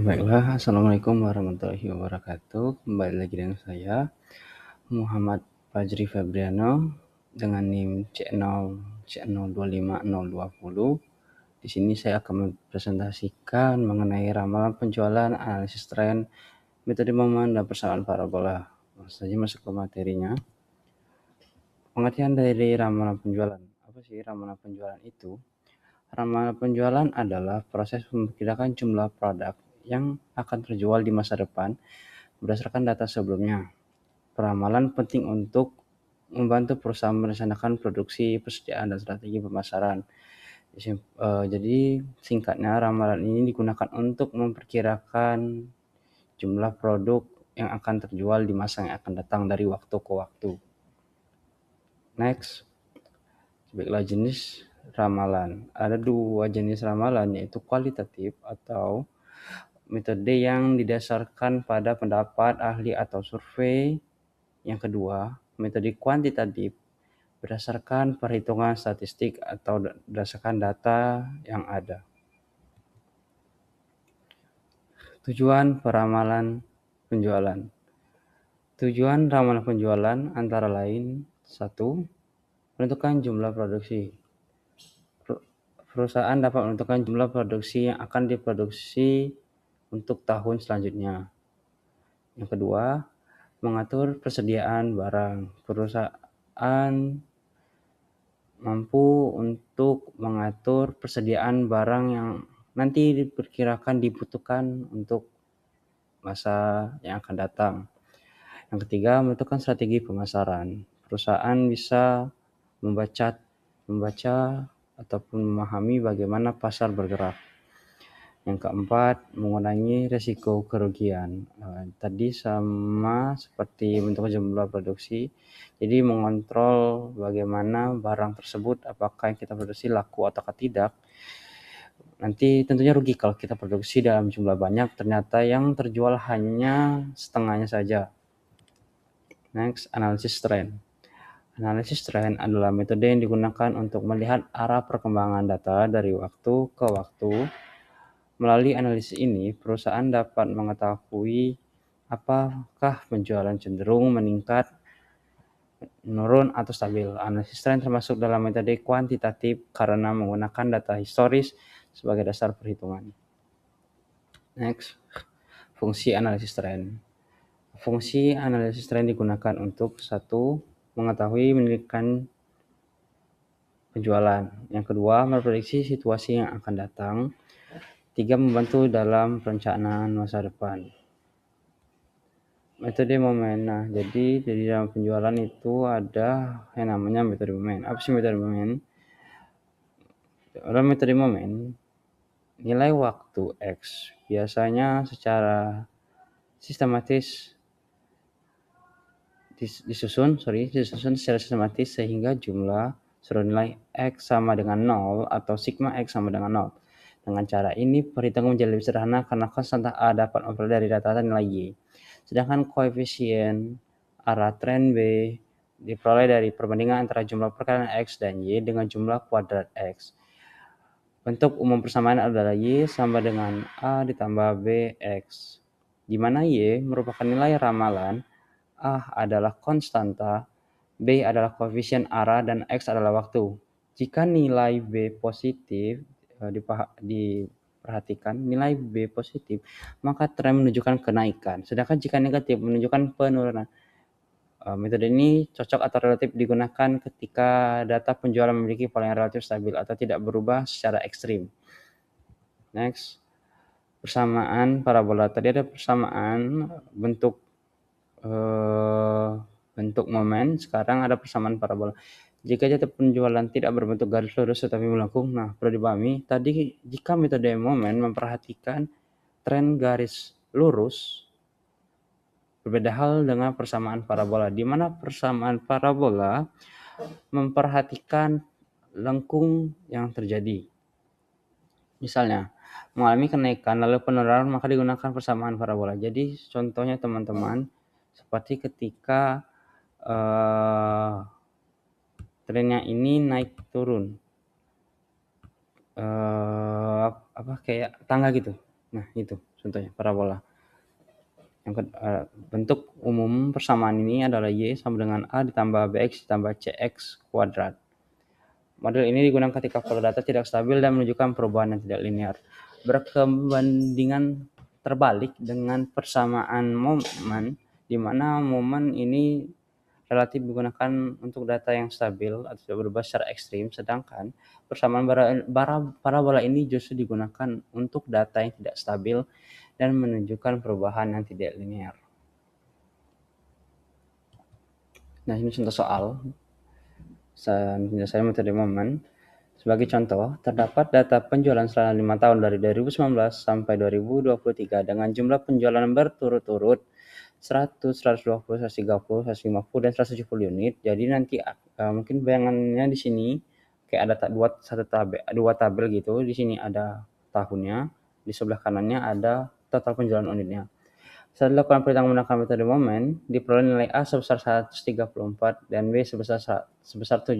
Baiklah, Assalamualaikum warahmatullahi wabarakatuh. Kembali lagi dengan saya, Muhammad Fajri Febriano, dengan NIM C0 C025020. Di sini saya akan mempresentasikan mengenai ramalan penjualan, analisis tren, metode momen, dan persamaan parabola. Langsung saja masuk ke materinya. Pengertian dari ramalan penjualan. Apa sih ramalan penjualan itu? Ramalan penjualan adalah proses memperkirakan jumlah produk yang akan terjual di masa depan berdasarkan data sebelumnya. Peramalan penting untuk membantu perusahaan merencanakan produksi, persediaan, dan strategi pemasaran. Jadi singkatnya, ramalan ini digunakan untuk memperkirakan jumlah produk yang akan terjual di masa yang akan datang dari waktu ke waktu. Next. Baiklah, jenis ramalan. Ada dua jenis ramalan, yaitu kualitatif atau metode yang didasarkan pada pendapat ahli atau survei. Yang kedua, metode kuantitatif berdasarkan perhitungan statistik atau berdasarkan data yang ada. Tujuan peramalan penjualan. Tujuan ramalan penjualan antara lain: 1. Menentukan jumlah produksi. Perusahaan dapat menentukan jumlah produksi yang akan diproduksi untuk tahun selanjutnya. Yang kedua, mengatur persediaan barang. Perusahaan mampu untuk mengatur persediaan barang yang nanti diperkirakan dibutuhkan untuk masa yang akan datang. Yang ketiga, menentukan strategi pemasaran. Perusahaan bisa membaca ataupun memahami bagaimana pasar bergerak. Yang keempat, mengurangi risiko kerugian. Tadi sama seperti bentuk jumlah produksi, jadi mengontrol bagaimana barang tersebut, apakah yang kita produksi laku atau tidak. Nanti tentunya rugi kalau kita produksi dalam jumlah banyak, ternyata yang terjual hanya setengahnya saja. Next, analisis tren. Analisis tren adalah metode yang digunakan untuk melihat arah perkembangan data dari waktu ke waktu. Melalui analisis ini, perusahaan dapat mengetahui apakah penjualan cenderung meningkat, menurun, atau stabil. Analisis tren termasuk dalam metode kuantitatif karena menggunakan data historis sebagai dasar perhitungan. Next, fungsi analisis tren. Fungsi analisis tren digunakan untuk 1. Mengetahui meningkatkan penjualan. Yang kedua, memprediksi situasi yang akan datang. 3. Membantu dalam perencanaan masa depan. Metode momen. Nah, jadi di dalam penjualan itu ada yang namanya metode momen. Apa sih metode momen? Dalam metode momen, nilai waktu X biasanya secara sistematis disusun secara sistematis sehingga jumlah suruh nilai X sama dengan 0 atau sigma X sama dengan 0. Dengan cara ini, perhitungan menjadi lebih sederhana karena konstanta A dapat memperoleh dari data nilai Y. Sedangkan koefisien arah tren B diperoleh dari perbandingan antara jumlah perkalian X dan Y dengan jumlah kuadrat X. Bentuk umum persamaan adalah Y sama dengan A ditambah BX, di mana Y merupakan nilai ramalan, A adalah konstanta, B adalah koefisien arah, dan X adalah waktu. Jika nilai B positif, diperhatikan nilai B positif, maka tren menunjukkan kenaikan. Sedangkan jika negatif menunjukkan penurunan. Metode ini cocok atau relatif digunakan ketika data penjualan memiliki pola yang relatif stabil atau tidak berubah secara ekstrim. Next, persamaan parabola. Tadi ada persamaan bentuk momen, sekarang ada persamaan parabola. Jika data penjualan tidak berbentuk garis lurus tetapi melengkung, nah perlu dipahami tadi jika metode momen memperhatikan tren garis lurus, berbeda hal dengan persamaan parabola, di mana persamaan parabola memperhatikan lengkung yang terjadi. Misalnya, mengalami kenaikan lalu penurunan, maka digunakan persamaan parabola. Jadi contohnya teman-teman, seperti ketika trennya ini naik turun, kayak tangga gitu. Nah, itu contohnya parabola. Bentuk umum persamaan ini adalah Y sama dengan A ditambah BX ditambah CX kuadrat. Model ini digunakan ketika pola data tidak stabil dan menunjukkan perubahan yang tidak linear. Berkebandingan terbalik dengan persamaan momen, di mana momen ini relatif digunakan untuk data yang stabil atau tidak berubah secara ekstrim, sedangkan persamaan parabola ini justru digunakan untuk data yang tidak stabil dan menunjukkan perubahan yang tidak linear. Nah, ini contoh soal. Saya metode momen. Sebagai contoh, terdapat data penjualan selama 5 tahun dari 2019 sampai 2023 dengan jumlah penjualan berturut-turut 100, 120, 130, 150, dan 170 unit. Jadi nanti mungkin bayangannya di sini kayak ada dua tabel gitu. Di sini ada tahunnya, di sebelah kanannya ada total penjualan unitnya. Setelah dilakukan perhitungan menggunakan metode momen, diperoleh nilai A sebesar 134 dan B sebesar 17.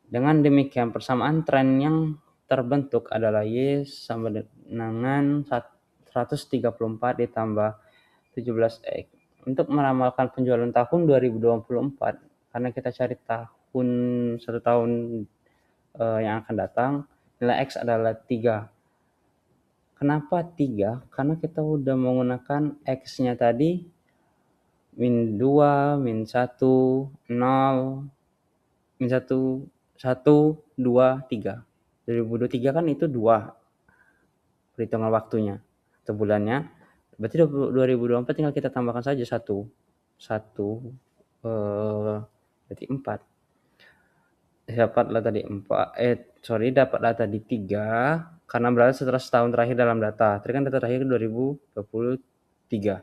Dengan demikian, persamaan tren yang terbentuk adalah Y sama dengan 134 ditambah 17X. Untuk meramalkan penjualan tahun 2024, karena kita cari satu tahun yang akan datang, nilai X adalah 3. Kenapa 3? Karena kita udah menggunakan X-nya tadi min 2, min 1, 0, min 1, 1, 2, 3. 2023 kan itu 2 perhitungan waktunya atau bulannya. Berarti 2024 tinggal kita tambahkan saja 1. 1 berarti 4. Dapatlah tadi 4. Dapatlah tadi 3 karena berarti setelah setahun terakhir dalam data. Tadi kan data terakhir 2023.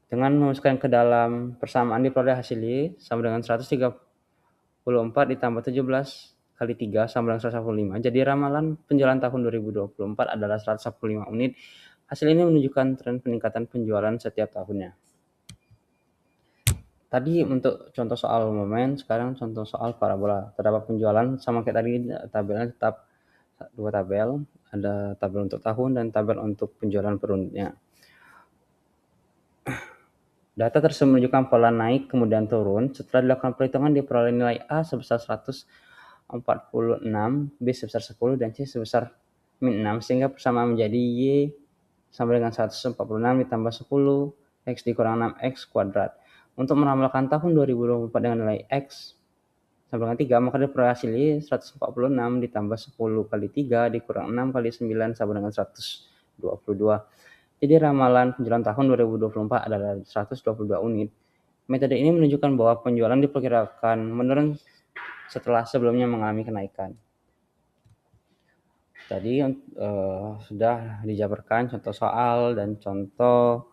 Dengan memasukkan ke dalam persamaan diperoleh hasil Y sama dengan 134 ditambah 17 kali 3 sama dengan 115. Jadi ramalan penjualan tahun 2024 adalah 115 unit. Hasil ini menunjukkan tren peningkatan penjualan setiap tahunnya. Tadi untuk contoh soal momen, sekarang contoh soal parabola. Terdapat penjualan sama kayak tadi, tabelnya tetap 2 tabel. Ada tabel untuk tahun dan tabel untuk penjualan per unitnya. Data tersebut menunjukkan pola naik kemudian turun. Setelah dilakukan perhitungan, diperoleh nilai A sebesar 146, B sebesar 10, dan C sebesar min 6, sehingga persamaan menjadi Y sama dengan 146 ditambah 10, X dikurang 6X kuadrat. Untuk meramalkan tahun 2024 dengan nilai X sama dengan 3, maka diperoleh hasil Y 146 ditambah 10 kali 3 dikurang 6 kali 9 sama dengan 122. Jadi ramalan penjualan tahun 2024 adalah 122 unit. Metode ini menunjukkan bahwa penjualan diperkirakan menurun setelah sebelumnya mengalami kenaikan. Tadi sudah dijabarkan contoh soal dan contoh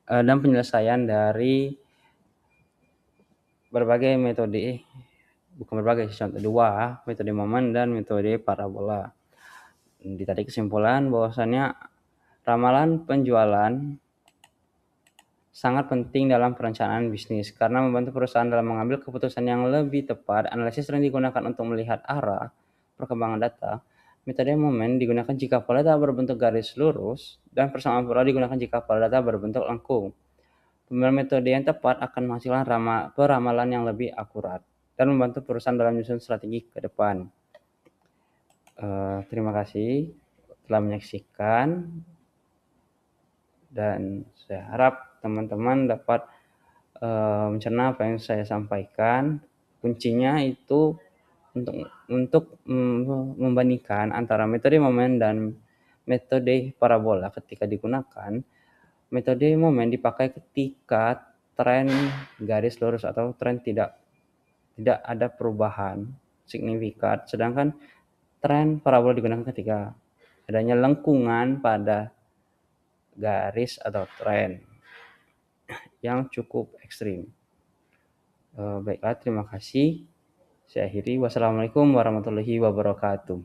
dan penyelesaian dari berbagai metode, bukan berbagai, contoh 2, metode momen dan metode parabola. Ditarik kesimpulan bahwasannya ramalan penjualan sangat penting dalam perencanaan bisnis karena membantu perusahaan dalam mengambil keputusan yang lebih tepat. Analisis sering digunakan untuk melihat arah perkembangan data. Metode momen digunakan jika pola data berbentuk garis lurus dan persamaan pola digunakan jika pola data berbentuk lengkung. Pemilihan metode yang tepat akan menghasilkan peramalan yang lebih akurat dan membantu perusahaan dalam menyusun strategi ke depan. Terima kasih telah menyaksikan dan saya harap teman-teman dapat mencerna apa yang saya sampaikan. Kuncinya itu untuk membandingkan antara metode momen dan metode parabola ketika digunakan. Metode momen dipakai ketika tren garis lurus atau tren tidak ada perubahan signifikan, sedangkan tren parabola digunakan ketika adanya lengkungan pada garis atau tren yang cukup ekstrim. Baiklah, terima kasih. Saya akhiri. Wassalamualaikum warahmatullahi wabarakatuh.